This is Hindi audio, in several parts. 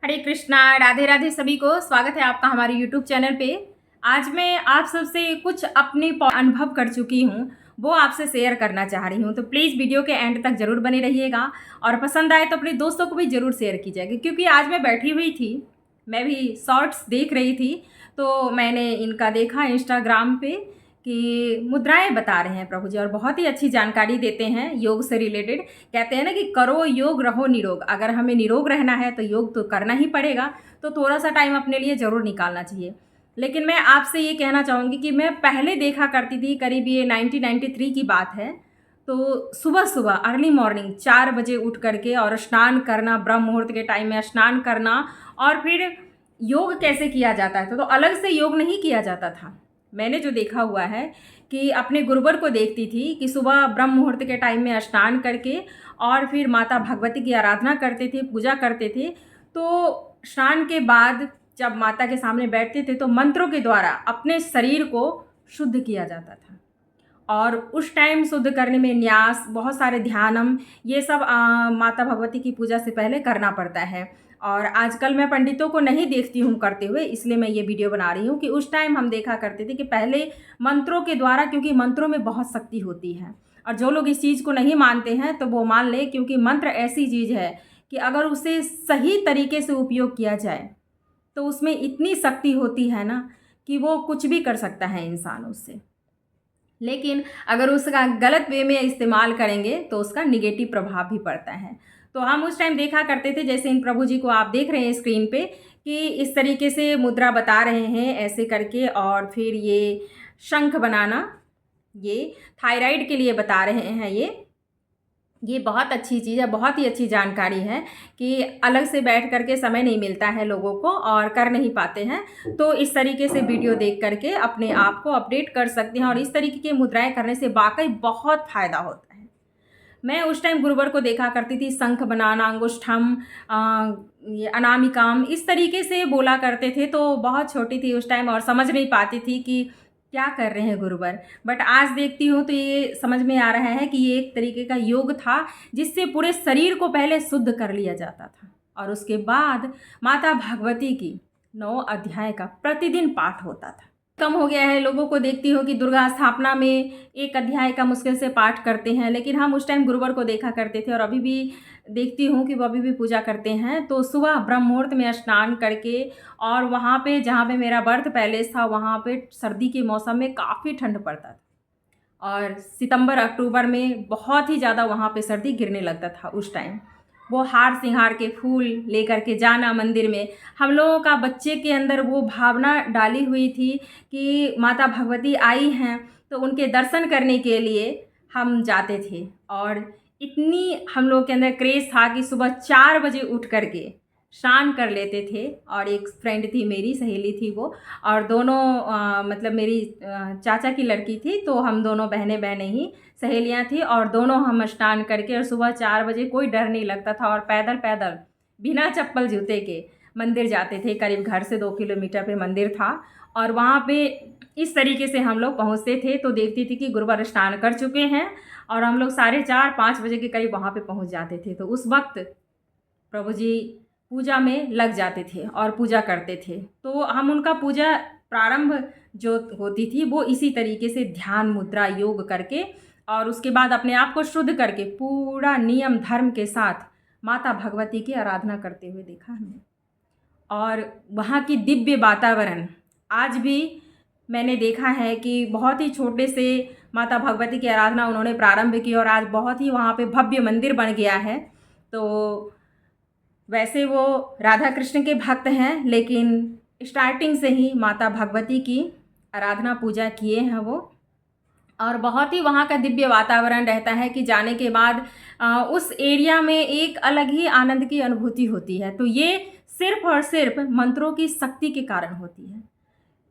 हरे कृष्णा, राधे राधे सभी को। स्वागत है आपका हमारे YouTube चैनल पे। आज मैं आप सबसे कुछ अपने अनुभव कर चुकी हूँ, वो आपसे शेयर करना चाह रही हूँ। तो प्लीज़ वीडियो के एंड तक ज़रूर बने रहिएगा और पसंद आए तो अपने दोस्तों को भी ज़रूर शेयर कीजिएगा। क्योंकि आज मैं बैठी हुई थी, मैं भी शॉर्ट्स देख रही थी, तो मैंने इनका देखा इंस्टाग्राम पे कि मुद्राएं बता रहे हैं प्रभु जी, और बहुत ही अच्छी जानकारी देते हैं योग से रिलेटेड। कहते हैं ना कि करो योग रहो निरोग। अगर हमें निरोग रहना है तो योग तो करना ही पड़ेगा, तो थोड़ा सा टाइम अपने लिए ज़रूर निकालना चाहिए। लेकिन मैं आपसे ये कहना चाहूँगी कि मैं पहले देखा करती थी, करीब ये 1993 की बात है। तो सुबह सुबह अर्ली मॉर्निंग 4 बजे उठ करके और स्नान करना, ब्रह्म मुहूर्त के टाइम में स्नान करना, और फिर योग कैसे किया जाता है तो अलग से योग नहीं किया जाता था। मैंने जो देखा हुआ है कि अपने गुरुवर को देखती थी कि सुबह ब्रह्म मुहूर्त के टाइम में स्नान करके और फिर माता भगवती की आराधना करते थे, पूजा करते थे। तो स्नान के बाद जब माता के सामने बैठते थे तो मंत्रों के द्वारा अपने शरीर को शुद्ध किया जाता था। और उस टाइम शुद्ध करने में न्यास, बहुत सारे ध्यानम, ये सब माता भगवती की पूजा से पहले करना पड़ता है। और आजकल मैं पंडितों को नहीं देखती हूँ करते हुए, इसलिए मैं ये वीडियो बना रही हूँ कि उस टाइम हम देखा करते थे कि पहले मंत्रों के द्वारा, क्योंकि मंत्रों में बहुत शक्ति होती है। और जो लोग इस चीज़ को नहीं मानते हैं तो वो मान लें, क्योंकि मंत्र ऐसी चीज़ है कि अगर उसे सही तरीके से उपयोग किया जाए तो उसमें इतनी शक्ति होती है ना कि वो कुछ भी कर सकता है इंसान उससे। लेकिन अगर उसका गलत वे में इस्तेमाल करेंगे तो उसका निगेटिव प्रभाव भी पड़ता है। तो हम उस टाइम देखा करते थे, जैसे इन प्रभु जी को आप देख रहे हैं स्क्रीन पे, कि इस तरीके से मुद्रा बता रहे हैं ऐसे करके, और फिर ये शंख बनाना, ये थायराइड के लिए बता रहे हैं। ये बहुत अच्छी चीज़ है, बहुत ही अच्छी जानकारी है कि अलग से बैठ करके समय नहीं मिलता है लोगों को और कर नहीं पाते हैं, तो इस तरीके से वीडियो देख करके अपने आप को अपडेट कर सकते हैं। और इस तरीके की मुद्राएं करने से वाकई बहुत फ़ायदा होता है। मैं उस टाइम गुरुवर को देखा करती थी, शंख बनाना, अंगुष्ठम, ये अनामिकाम, इस तरीके से बोला करते थे। तो बहुत छोटी थी उस टाइम और समझ नहीं पाती थी कि क्या कर रहे हैं गुरुवर। बट आज देखती हूँ तो ये समझ में आ रहा है कि ये एक तरीके का योग था जिससे पूरे शरीर को पहले शुद्ध कर लिया जाता था, और उसके बाद माता भगवती की 9 अध्याय का प्रतिदिन पाठ होता था। कम हो गया है, लोगों को देखती हूँ कि दुर्गा स्थापना में 1 अध्याय का मुश्किल से पाठ करते हैं, लेकिन हम उस टाइम गुरुवर को देखा करते थे और अभी भी देखती हूँ कि वो अभी भी पूजा करते हैं। तो सुबह ब्रह्म मुहूर्त में स्नान करके, और वहाँ पे जहाँ पे मेरा बर्थ पैलेस था वहाँ पे सर्दी के मौसम में काफ़ी ठंड पड़ता था, और सितंबर अक्टूबर में बहुत ही ज़्यादा वहाँ पे सर्दी गिरने लगता था उस टाइम। वो हार सिंगार के फूल लेकर के जाना मंदिर में, हम लोगों का बच्चे के अंदर वो भावना डाली हुई थी कि माता भगवती आई हैं, तो उनके दर्शन करने के लिए हम जाते थे। और इतनी हम लोग के अंदर क्रेज़ था कि सुबह 4 बजे उठ करके स्नान कर लेते थे। और एक फ्रेंड थी, मेरी सहेली थी वो, और दोनों मतलब मेरी चाचा की लड़की थी, तो हम दोनों बहनें बहनें ही सहेलियां थी, और दोनों हम स्नान करके और सुबह 4 बजे कोई डर नहीं लगता था, और पैदल पैदल बिना चप्पल जूते के मंदिर जाते थे। करीब घर से 2 किलोमीटर पे मंदिर था, और वहाँ पे इस तरीके से हम लोग पहुँचते थे। तो देखती थी कि गुरुवर स्नान कर चुके हैं, और हम लोग 4:30-5 बजे के करीब वहाँ पे पहुँच जाते थे। तो उस वक्त प्रभु जी पूजा में लग जाते थे और पूजा करते थे। तो हम उनका पूजा प्रारंभ जो होती थी वो इसी तरीके से ध्यान मुद्रा योग करके, और उसके बाद अपने आप को शुद्ध करके पूरा नियम धर्म के साथ माता भगवती की आराधना करते हुए देखा हमने। और वहाँ की दिव्य वातावरण आज भी मैंने देखा है कि बहुत ही छोटे से माता भगवती की आराधना उन्होंने प्रारंभ की, और आज बहुत ही वहाँ पे भव्य मंदिर बन गया है। तो वैसे वो राधा कृष्ण के भक्त हैं, लेकिन स्टार्टिंग से ही माता भगवती की आराधना पूजा किए हैं वो। और बहुत ही वहाँ का दिव्य वातावरण रहता है कि जाने के बाद उस एरिया में एक अलग ही आनंद की अनुभूति होती है। तो ये सिर्फ और सिर्फ मंत्रों की शक्ति के कारण होती है।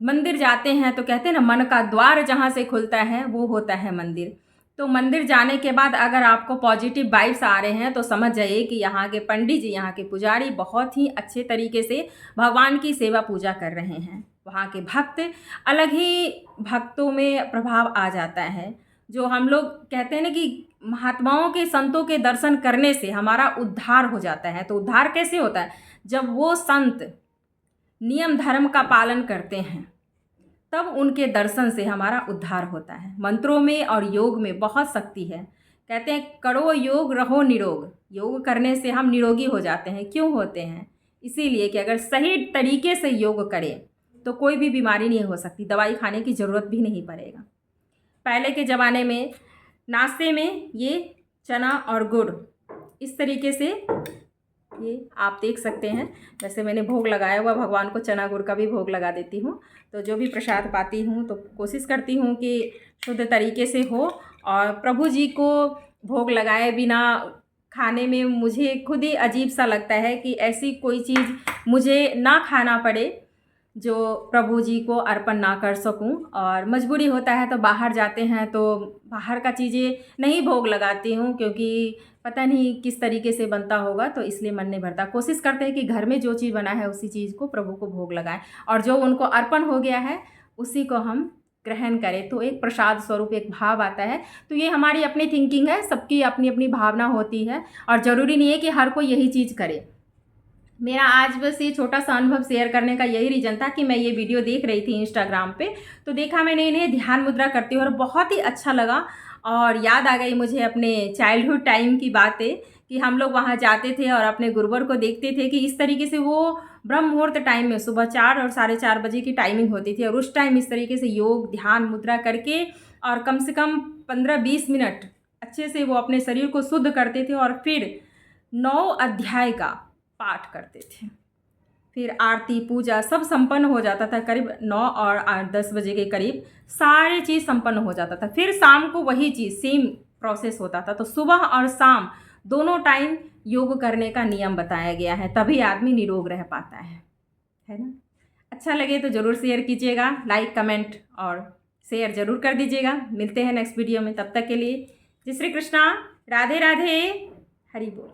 मंदिर जाते हैं तो कहते हैं ना, मन का द्वार जहाँ से खुलता है वो होता है मंदिर। तो मंदिर जाने के बाद अगर आपको पॉजिटिव वाइब्स आ रहे हैं तो समझ जाइए कि यहाँ के पंडित जी, यहाँ के पुजारी बहुत ही अच्छे तरीके से भगवान की सेवा पूजा कर रहे हैं। वहाँ के भक्त अलग ही भक्तों में प्रभाव आ जाता है। जो हम लोग कहते हैं ना कि महात्माओं के, संतों के दर्शन करने से हमारा उद्धार हो जाता है। तो उद्धार कैसे होता है? जब वो संत नियम धर्म का पालन करते हैं, तब उनके दर्शन से हमारा उद्धार होता है। मंत्रों में और योग में बहुत शक्ति है। कहते हैं करो योग रहो निरोग। योग करने से हम निरोगी हो जाते हैं। क्यों होते हैं? इसीलिए कि अगर सही तरीके से योग करें तो कोई भी बीमारी नहीं हो सकती, दवाई खाने की ज़रूरत भी नहीं पड़ेगा। पहले के ज़माने में नाश्ते में ये चना और गुड़ इस तरीके से, ये आप देख सकते हैं। वैसे मैंने भोग लगाया हुआ, भगवान को चना गुड़ का भी भोग लगा देती हूँ। तो जो भी प्रसाद पाती हूँ तो कोशिश करती हूँ कि शुद्ध तरीके से हो, और प्रभु जी को भोग लगाए बिना खाने में मुझे खुद ही अजीब सा लगता है कि ऐसी कोई चीज़ मुझे ना खाना पड़े जो प्रभु जी को अर्पण ना कर सकूं। और मजबूरी होता है तो बाहर जाते हैं तो बाहर का चीज़ें नहीं भोग लगाती हूँ, क्योंकि पता नहीं किस तरीके से बनता होगा, तो इसलिए मन नहीं भरता। कोशिश करते हैं कि घर में जो चीज़ बना है उसी चीज़ को प्रभु को भोग लगाएं, और जो उनको अर्पण हो गया है उसी को हम ग्रहण करें। तो एक प्रसाद स्वरूप एक भाव आता है। तो ये हमारी अपनी थिंकिंग है, सबकी अपनी अपनी भावना होती है, और ज़रूरी नहीं है कि हर कोई यही चीज़ करे। मेरा आज बस ये छोटा सा अनुभव शेयर करने का यही रीज़न था कि मैं ये वीडियो देख रही थी इंस्टाग्राम पे, तो देखा मैंने इन्हें ध्यान मुद्रा करते हुए और बहुत ही अच्छा लगा। और याद आ गई मुझे अपने चाइल्डहुड टाइम की बातें कि हम लोग वहाँ जाते थे और अपने गुरुवर को देखते थे कि इस तरीके से वो ब्रह्म मुहूर्त टाइम में सुबह 4 और 4:30 बजे की टाइमिंग होती थी, और उस टाइम इस तरीके से योग ध्यान मुद्रा करके और कम से कम 15-20 मिनट अच्छे से वो अपने शरीर को शुद्ध करते थे, और फिर 9 अध्याय का पाठ करते थे। फिर आरती पूजा सब संपन्न हो जाता था। करीब 9 और 10 बजे के करीब सारी चीज़ संपन्न हो जाता था। फिर शाम को वही चीज़ सेम प्रोसेस होता था। तो सुबह और शाम दोनों टाइम योग करने का नियम बताया गया है, तभी आदमी निरोग रह पाता है ना। अच्छा लगे तो ज़रूर शेयर कीजिएगा, लाइक कमेंट और शेयर ज़रूर कर दीजिएगा। मिलते हैं नेक्स्ट वीडियो में, तब तक के लिए जय श्री कृष्णा, राधे राधे, हरि बोल।